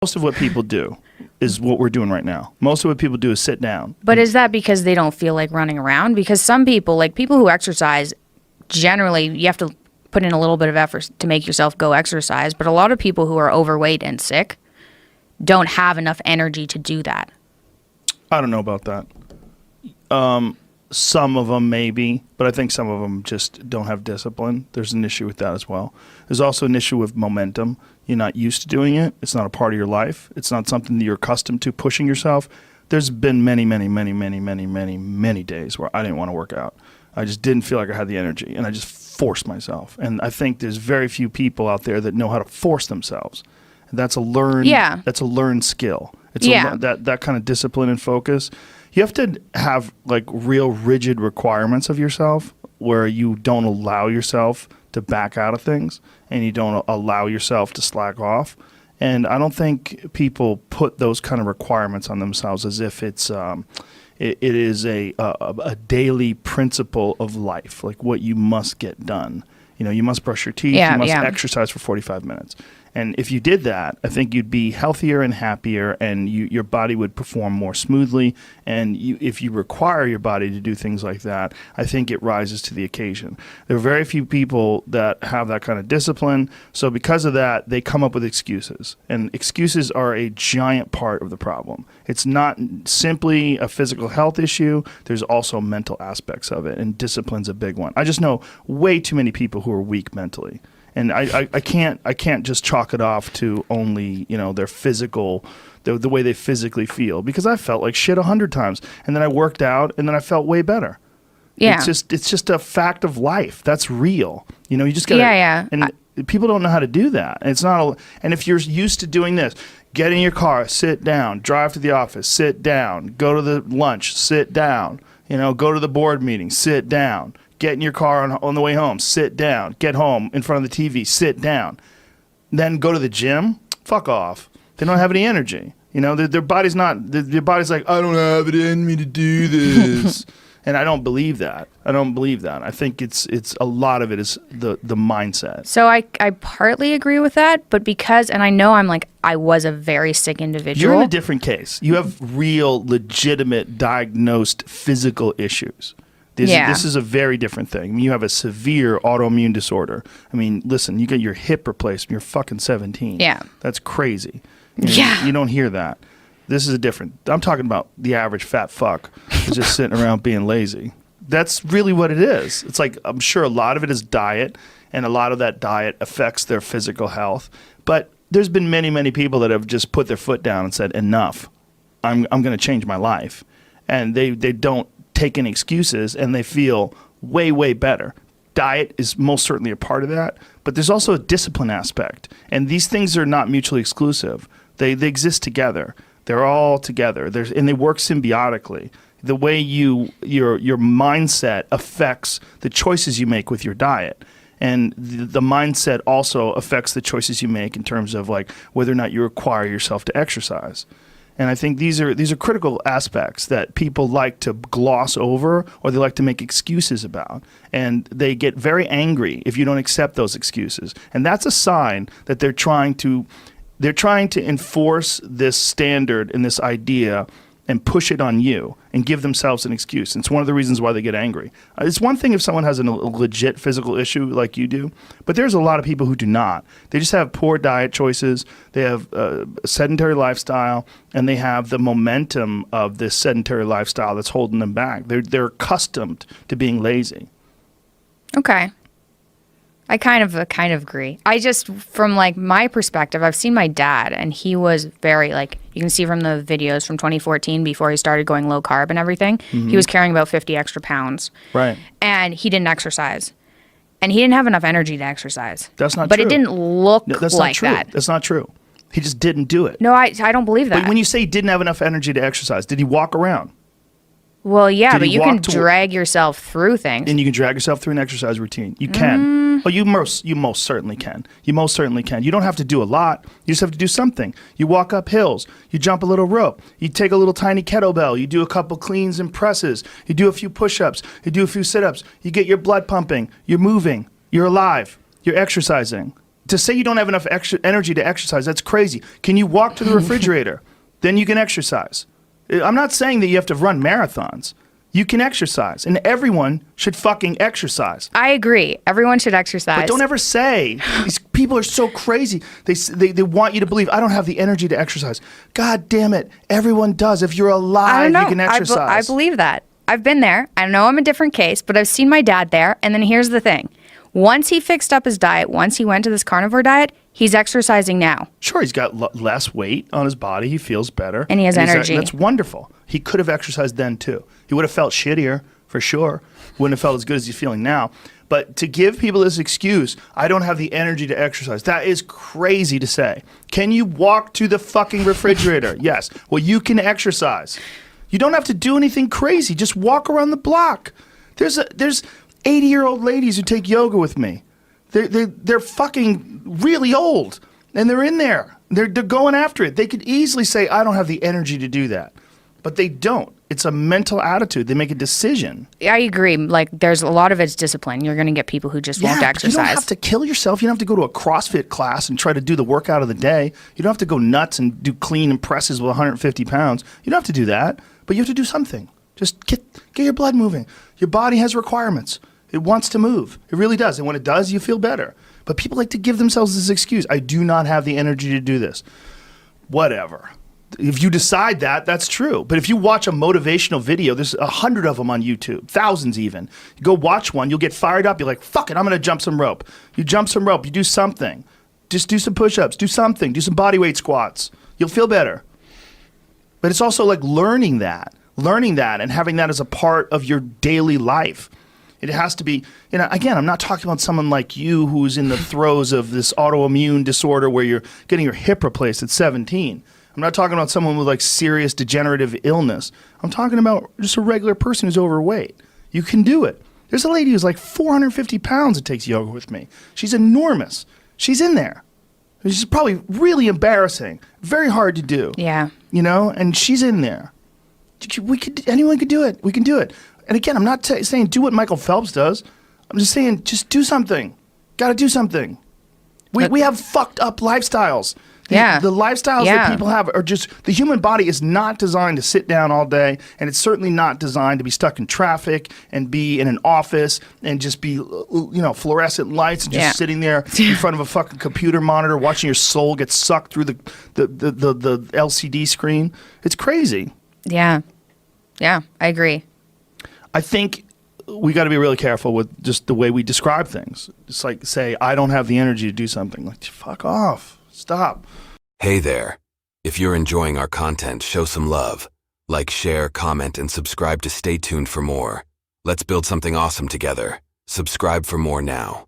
Most of what people do is what we're doing right now. Most of what people do is sit down. But is that because they don't feel like running around? Because some people, like people who exercise, generally you have to put in a little bit of effort to make yourself go exercise. But a lot of people who are overweight and sick don't have enough energy to do that. I don't know about that. Some of them maybe, but I think some of them just don't have discipline. There's an issue with that as well. There's also an issue with momentum. You're not used to doing it. It's not a part of your life. It's not something that you're accustomed to pushing yourself. There's been many days where I didn't want to work out. I just didn't feel like I had the energy, and I just forced myself. And I think there's very few people out there that know how to force themselves. And that's a learned. Yeah. That's a learned skill. It's Yeah. that kind of discipline and focus. You have to have like real rigid requirements of yourself where you don't allow yourself to back out of things and you don't allow yourself to slack off. And I don't think people put those kind of requirements on themselves as if it's it is a daily principle of life, like what you must get done. You know, you must brush your teeth, you must exercise for 45 minutes. And if you did that, I think you'd be healthier and happier, and your body would perform more smoothly. And if you require your body to do things like that, I think it rises to the occasion. There are very few people that have that kind of discipline. So because of that, they come up with excuses. And excuses are a giant part of the problem. It's not simply a physical health issue. There's also mental aspects of it, and discipline's a big one. I just know way too many people who are weak mentally. And I can't just chalk it off to only, you know, their physical, the way they physically feel, because I felt like shit 100 times, and then I worked out, and then I felt way better. Yeah, it's just a fact of life. That's real. You know, you just gotta. And people don't know how to do that. And it's not. And if you're used to doing this, get in your car, sit down, drive to the office, sit down, go to the lunch, sit down. You know, go to the board meeting, sit down. Get in your car on the way home, sit down. Get home in front of the TV, sit down. Then go to the gym, fuck off. They don't have any energy. You know, their body's not, their body's like, I don't have it in me to do this. And I don't believe that. I think it's a lot of it is the mindset. So I partly agree with that, but because, and I know I was a very sick individual. You're in a different case. You have real, legitimate, diagnosed physical issues. This is a very different thing. I mean, you have a severe autoimmune disorder. I mean, listen, you get your hip replaced when you're fucking 17. Yeah. That's crazy. You don't hear that. This is I'm talking about the average fat fuck who's just sitting around being lazy. That's really what it is. It's like, I'm sure a lot of it is diet, and a lot of that diet affects their physical health. But there's been many people that have just put their foot down and said, enough. I'm going to change my life. And they don't take any excuses, and they feel way better. Diet is most certainly a part of that, but there's also a discipline aspect, and these things are not mutually exclusive. They exist together. They're all together. And they work symbiotically. The way your mindset affects the choices you make with your diet, and the mindset also affects the choices you make in terms of like whether or not you require yourself to exercise. And I think these are critical aspects that people like to gloss over, or they like to make excuses about. And they get very angry if you don't accept those excuses. And that's a sign that they're trying to enforce this standard and this idea and push it on you and give themselves an excuse. And it's one of the reasons why they get angry. It's one thing if someone has a legit physical issue like you do, but there's a lot of people who do not. They just have poor diet choices, they have a sedentary lifestyle, and they have the momentum of this sedentary lifestyle that's holding them back. They're accustomed to being lazy. Okay. I kind of agree. I just, from my perspective, I've seen my dad, and he was very you can see from the videos from 2014 before he started going low carb and everything, he was carrying about 50 extra pounds. Right. And he didn't exercise. And he didn't have enough energy to exercise. That's not true. But it didn't look that's like not true. that. That's not true. He just didn't do it. No, I don't believe that. But when you say he didn't have enough energy to exercise, did he walk around? Well, yeah, but you can drag yourself through things. And you can drag yourself through an exercise routine. You can. Well, you most certainly can. You most certainly can. You don't have to do a lot. You just have to do something. You walk up hills. You jump a little rope. You take a little tiny kettlebell. You do a couple cleans and presses. You do a few push-ups. You do a few sit-ups. You get your blood pumping. You're moving. You're alive. You're exercising. To say you don't have enough extra energy to exercise, that's crazy. Can you walk to the refrigerator? Then you can exercise. I'm not saying that you have to run marathons. You can exercise, and everyone should fucking exercise. I agree. Everyone should exercise. But don't ever say, these people are so crazy. They want you to believe, I don't have the energy to exercise. God damn it. Everyone does. If you're alive, you can exercise. I believe that. I've been there. I know I'm a different case, but I've seen my dad there. And then here's the thing. Once he fixed up his diet, once he went to this carnivore diet, he's exercising now. Sure, he's got less weight on his body. He feels better. And he has energy. That's wonderful. He could have exercised then, too. He would have felt shittier, for sure. Wouldn't have felt as good as he's feeling now. But to give people this excuse, I don't have the energy to exercise, that is crazy to say. Can you walk to the fucking refrigerator? Yes. Well, you can exercise. You don't have to do anything crazy. Just walk around the block. There's 80-year-old ladies who take yoga with me. They're fucking really old, and they're in there. They're going after it. They could easily say, I don't have the energy to do that. But they don't. It's a mental attitude. They make a decision. I agree. Like, there's a lot of it's discipline. You're going to get people who just won't exercise. You don't have to kill yourself. You don't have to go to a CrossFit class and try to do the workout of the day. You don't have to go nuts and do clean and presses with 150 pounds. You don't have to do that, but you have to do something. Just get your blood moving. Your body has requirements. It wants to move. It really does. And when it does, you feel better. But people like to give themselves this excuse. I do not have the energy to do this. Whatever. If you decide that, that's true. But if you watch a motivational video, there's 100 of them on YouTube, thousands even. You go watch one, you'll get fired up. You're like, fuck it, I'm going to jump some rope. You jump some rope. You do something. Just do some push-ups. Do something. Do some body weight squats. You'll feel better. But it's also like learning that and having that as a part of your daily life. It has to be, again, I'm not talking about someone like you who's in the throes of this autoimmune disorder where you're getting your hip replaced at 17. I'm not talking about someone with like serious degenerative illness. I'm talking about just a regular person who's overweight. You can do it. There's a lady who's like 450 pounds that takes yoga with me. She's enormous. She's in there. She's probably really embarrassing. Very hard to do. Yeah. And she's in there. Anyone could do it. We can do it. And again, I'm not saying do what Michael Phelps does. I'm just saying just do something. Got to do something. We have fucked up lifestyles. The lifestyles that people have are just, the human body is not designed to sit down all day, and it's certainly not designed to be stuck in traffic and be in an office and just be, fluorescent lights and just sitting there in front of a fucking computer monitor watching your soul get sucked through the LCD screen. It's crazy. Yeah. Yeah, I agree. I think we got to be really careful with just the way we describe things. It's like, say, I don't have the energy to do something. Like, fuck off. Stop. Hey there. If you're enjoying our content, show some love. Like, share, comment, and subscribe to stay tuned for more. Let's build something awesome together. Subscribe for more now.